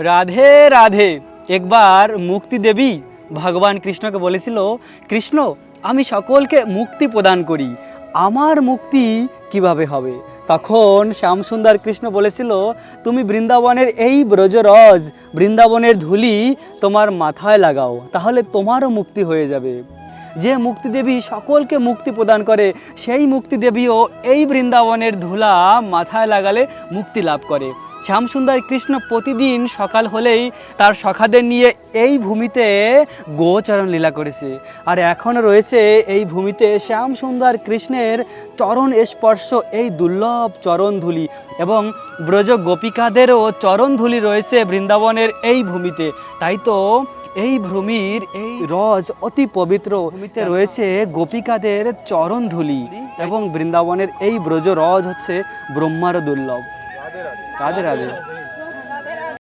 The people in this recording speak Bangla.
রাধে রাধে। একবার মুক্তি দেবী ভগবান কৃষ্ণকে বলেছিল, কৃষ্ণ আমি সকলকে মুক্তি প্রদান করি, আমার মুক্তি কিভাবে হবে? তখন শ্যামসুন্দর কৃষ্ণ বলেছিল, তুমি বৃন্দাবনের এই ব্রজরজ, বৃন্দাবনের ধুলি তোমার মাথায় লাগাও, তাহলে তোমারও মুক্তি হয়ে যাবে। যে মুক্তি দেবী সকলকে মুক্তি প্রদান করে, সেই মুক্তি দেবীও এই বৃন্দাবনের ধুলা মাথায় লাগালে মুক্তি লাভ করে। শ্যামসুন্দর কৃষ্ণ প্রতিদিন সকাল হলেই তার সখাদের নিয়ে এই ভূমিতে গোচরণ লীলা করেছে, আর এখনও রয়েছে এই ভূমিতে শ্যামসুন্দর কৃষ্ণের চরণ স্পর্শ, এই দুর্লভ চরণধুলি, এবং ব্রজ গোপিকাদেরও চরণধুলি রয়েছে বৃন্দাবনের এই ভূমিতে। তাই তো এই ভূমির এই রজ অতি পবিত্র, ভূমিতে রয়েছে গোপিকাদের চরণধুলি, এবং বৃন্দাবনের এই ব্রজ রজ হচ্ছে ব্রহ্মার দুর্লভ। রাধে রাধে।